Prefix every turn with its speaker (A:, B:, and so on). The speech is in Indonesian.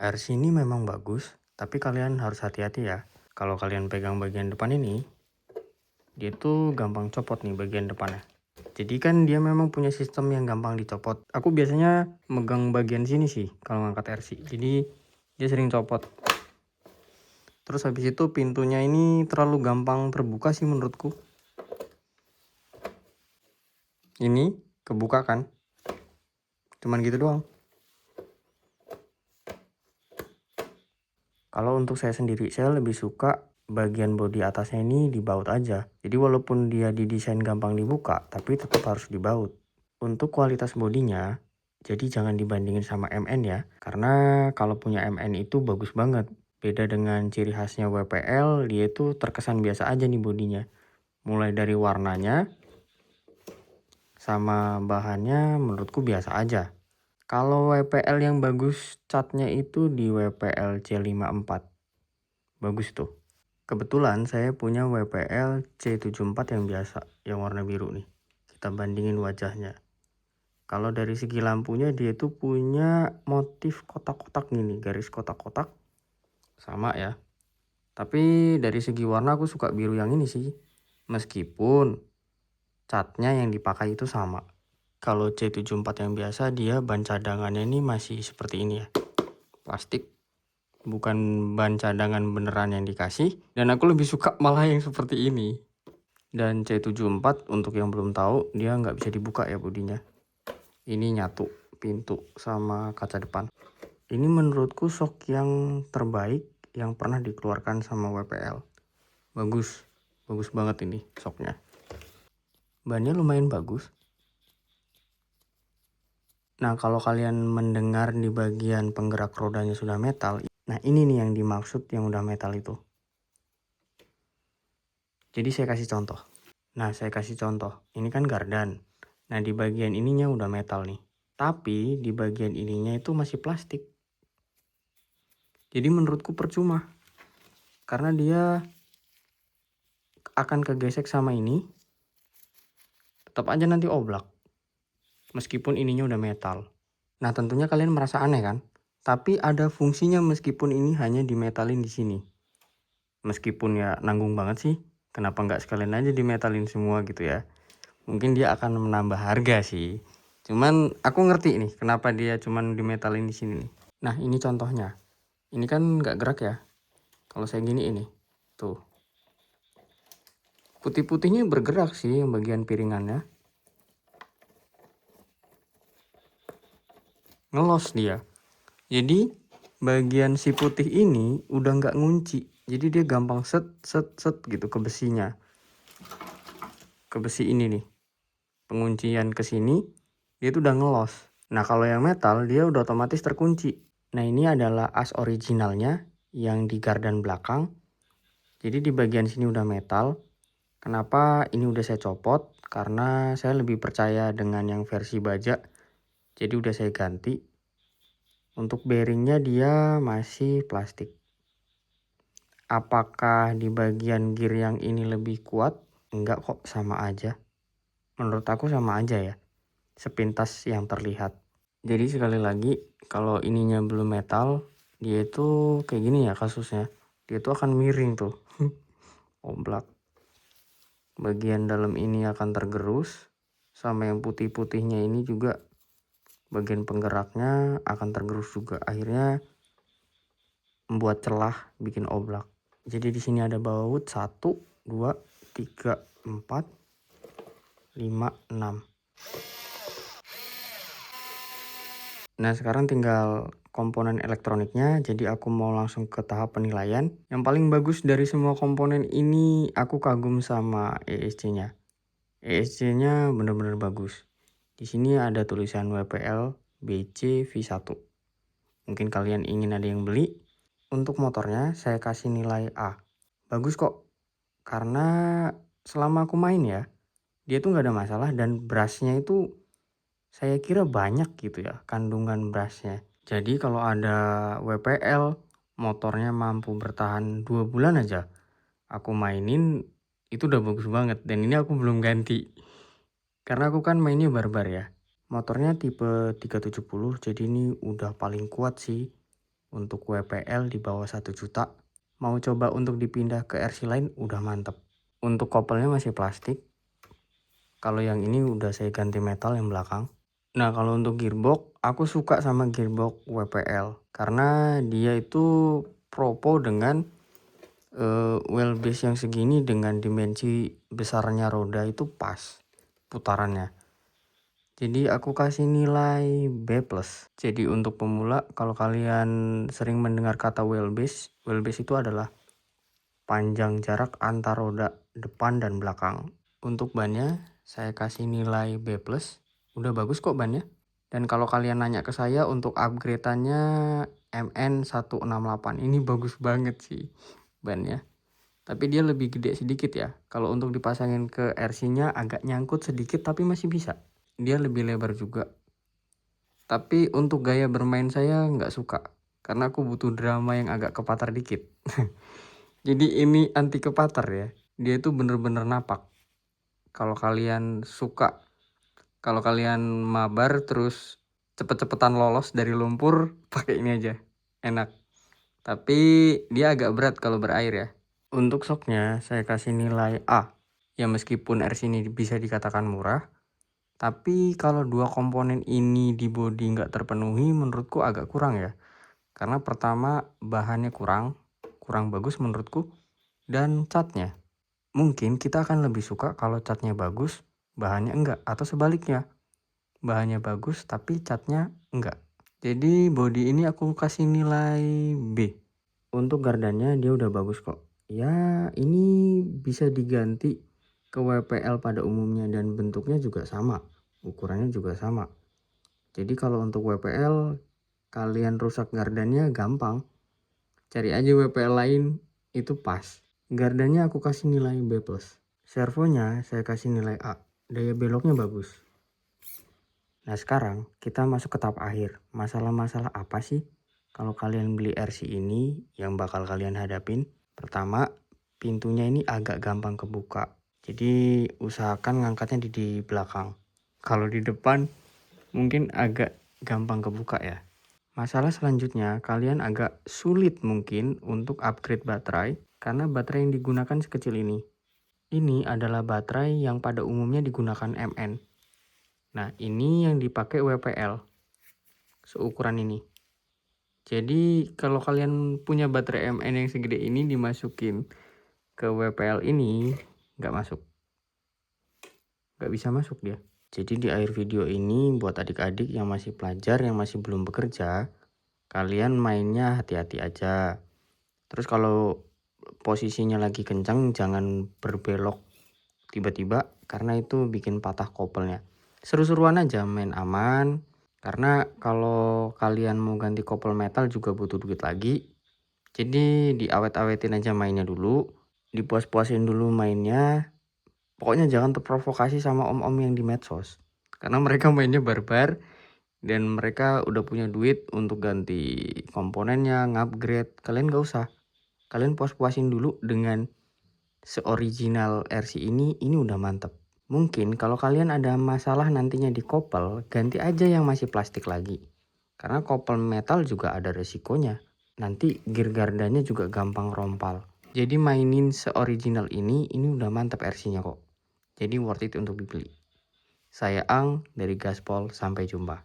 A: RC ini memang bagus, tapi kalian harus hati-hati ya. Kalau kalian pegang bagian depan ini, dia tuh gampang copot nih bagian depannya. Jadi kan dia memang punya sistem yang gampang dicopot. Aku biasanya megang bagian sini sih kalau ngangkat RC. Jadi dia sering copot. Terus habis itu pintunya ini terlalu gampang terbuka sih menurutku. Ini kebuka kan? Cuman gitu doang. Kalau untuk saya sendiri, saya lebih suka bagian bodi atasnya ini dibaut aja. Jadi walaupun dia didesain gampang dibuka, tapi tetap harus dibaut. Untuk kualitas bodinya, jadi jangan dibandingin sama MN ya. Karena kalau punya MN itu bagus banget. Beda dengan ciri khasnya WPL, dia itu terkesan biasa aja nih bodinya. Mulai dari warnanya, sama bahannya menurutku biasa aja. Kalau WPL yang bagus catnya itu di WPL C54. Bagus tuh. Kebetulan saya punya WPL C74 yang biasa, yang warna biru nih. Kita bandingin wajahnya. Kalau dari segi lampunya dia tuh punya motif kotak-kotak gini, garis kotak-kotak. Sama ya. Tapi dari segi warna aku suka biru yang ini sih. Meskipun catnya yang dipakai itu sama. Kalau C74 yang biasa dia ban cadangannya ini masih seperti ini ya. Plastik. Bukan ban cadangan beneran yang dikasih. Dan aku lebih suka malah yang seperti ini. Dan C74 untuk yang belum tahu dia nggak bisa dibuka ya bodinya. Ini nyatu pintu sama kaca depan. Ini menurutku shock yang terbaik yang pernah dikeluarkan sama WPL. Bagus. Bagus banget ini shocknya. Bannya lumayan bagus. Nah, kalau kalian mendengar di bagian penggerak rodanya sudah metal, nah ini nih yang dimaksud yang udah metal itu. Jadi saya kasih contoh. Nah, saya kasih contoh. Ini kan gardan. Nah, di bagian ininya udah metal nih. Tapi di bagian ininya itu masih plastik. Jadi menurutku percuma. Karena dia akan kegesek sama ini. Tetap aja nanti oblak. Meskipun ininya udah metal. Nah, tentunya kalian merasa aneh kan? Tapi ada fungsinya meskipun ini hanya dimetalin di sini. Meskipun ya nanggung banget sih. Kenapa nggak sekalian aja dimetalin semua gitu ya. Mungkin dia akan menambah harga sih. Cuman aku ngerti nih kenapa dia cuman dimetalin di sini nih. Nah, ini contohnya. Ini kan nggak gerak ya. Kalau saya gini ini. Tuh. Putih-putihnya bergerak sih yang bagian piringannya. Ngelos dia. Jadi bagian si putih ini udah nggak ngunci. Jadi dia gampang set gitu ke besinya. Ke besi ini nih. Penguncian ke sini dia tuh udah ngelos. Nah, kalau yang metal dia udah otomatis terkunci. Nah, ini adalah as originalnya yang di gardan belakang. Jadi di bagian sini udah metal. Kenapa ini udah saya copot? Karena saya lebih percaya dengan yang versi baja. Jadi udah saya ganti. Untuk bearingnya dia masih plastik. Apakah di bagian gear yang ini lebih kuat? Enggak kok, sama aja. Menurut aku sama aja ya. Sepintas yang terlihat. Jadi sekali lagi, kalau ininya belum metal, dia itu kayak gini ya kasusnya. Dia tuh akan miring tuh. Oblak. Bagian dalam ini akan tergerus. Sama yang putih-putihnya ini juga bagian penggeraknya akan tergerus juga. Akhirnya membuat celah, bikin oblak. Jadi di sini ada baut 1, 2, 3, 4, 5, 6. Nah, sekarang tinggal komponen elektroniknya. Jadi aku mau langsung ke tahap penilaian. Yang paling bagus dari semua komponen ini aku kagum sama ESC-nya. ESC-nya bener-bener bagus. Di sini ada tulisan WPL BC V1. Mungkin kalian ingin ada yang beli. Untuk motornya saya kasih nilai A. Bagus kok. Karena selama aku main ya, dia tuh nggak ada masalah dan brushnya itu saya kira banyak gitu ya kandungan brushnya. Jadi kalau ada WPL motornya mampu bertahan 2 bulan aja, aku mainin itu udah bagus banget. Dan ini aku belum ganti. Karena aku kan mainnya barbar ya. Motornya tipe 370, jadi ini udah paling kuat sih. Untuk WPL di bawah 1 juta. Mau coba untuk dipindah ke RC lain udah mantep. Untuk kopelnya masih plastik. Kalau yang ini udah saya ganti metal yang belakang. Nah kalau untuk gearbox, aku suka sama gearbox WPL. Karena dia itu propo dengan wheelbase yang segini dengan dimensi besarnya roda itu pas putarannya. Jadi aku kasih nilai B+. Jadi untuk pemula, kalau kalian sering mendengar kata wheelbase itu adalah panjang jarak antar roda depan dan belakang. Untuk bannya saya kasih nilai B+. Udah bagus kok bannya. Dan kalau kalian nanya ke saya untuk upgrade-annya MN168, ini bagus banget sih bannya. Tapi dia lebih gede sedikit ya. Kalau untuk dipasangin ke RC-nya agak nyangkut sedikit tapi masih bisa. Dia lebih lebar juga. Tapi untuk gaya bermain saya nggak suka. Karena aku butuh drama yang agak kepatar dikit. Jadi ini anti kepatar ya. Dia itu bener-bener napak. Kalau kalian suka, kalau kalian mabar terus cepet-cepetan lolos dari lumpur, pakai ini aja. Enak. Tapi dia agak berat kalau berair ya. Untuk shocknya saya kasih nilai A. Ya meskipun RC ini bisa dikatakan murah, tapi kalau dua komponen ini di bodi nggak terpenuhi menurutku agak kurang ya. Karena pertama bahannya kurang bagus menurutku, dan catnya. Mungkin kita akan lebih suka kalau catnya bagus, bahannya enggak, atau sebaliknya. Bahannya bagus tapi catnya enggak. Jadi bodi ini aku kasih nilai B. Untuk gardannya dia udah bagus kok. Ya ini bisa diganti ke WPL pada umumnya dan bentuknya juga sama, ukurannya juga sama. Jadi kalau untuk WPL kalian rusak gardannya gampang, cari aja WPL lain itu pas. Gardannya aku kasih nilai B+. Servonya saya kasih nilai A. Daya beloknya bagus. Nah sekarang kita masuk ke tahap akhir. Masalah-masalah apa sih kalau kalian beli RC ini yang bakal kalian hadapin? Pertama, pintunya ini agak gampang kebuka. Jadi usahakan ngangkatnya di belakang. Kalau di depan mungkin agak gampang kebuka ya. Masalah selanjutnya, kalian agak sulit mungkin untuk upgrade baterai karena baterai yang digunakan sekecil ini. Ini adalah baterai yang pada umumnya digunakan MN. Nah, ini yang dipakai WPL. Seukuran ini. Jadi, kalau kalian punya baterai MN yang segede ini dimasukin ke WPL ini, nggak masuk. Nggak bisa masuk dia. Jadi di akhir video ini buat adik-adik yang masih pelajar, yang masih belum bekerja, kalian mainnya hati-hati aja. Terus kalau posisinya lagi kencang jangan berbelok tiba-tiba karena itu bikin patah kopelnya. Seru-seruan aja, main aman. Karena kalau kalian mau ganti kopel metal juga butuh duit lagi. Jadi diawet-awetin aja mainnya dulu, dipuas-puasin dulu mainnya. Pokoknya jangan terprovokasi sama om-om yang di medsos. Karena mereka mainnya barbar dan mereka udah punya duit untuk ganti komponennya, ngupgrade. Kalian gak usah. Kalian puas-puasin dulu dengan seoriginal RC ini udah mantep. Mungkin kalau kalian ada masalah nantinya di kopel, ganti aja yang masih plastik lagi. Karena kopel metal juga ada resikonya. Nanti gear gardanya juga gampang rompal. Jadi mainin seoriginal ini udah mantep RC-nya kok. Jadi worth it untuk dibeli. Saya Ang dari Gaspol, sampai jumpa.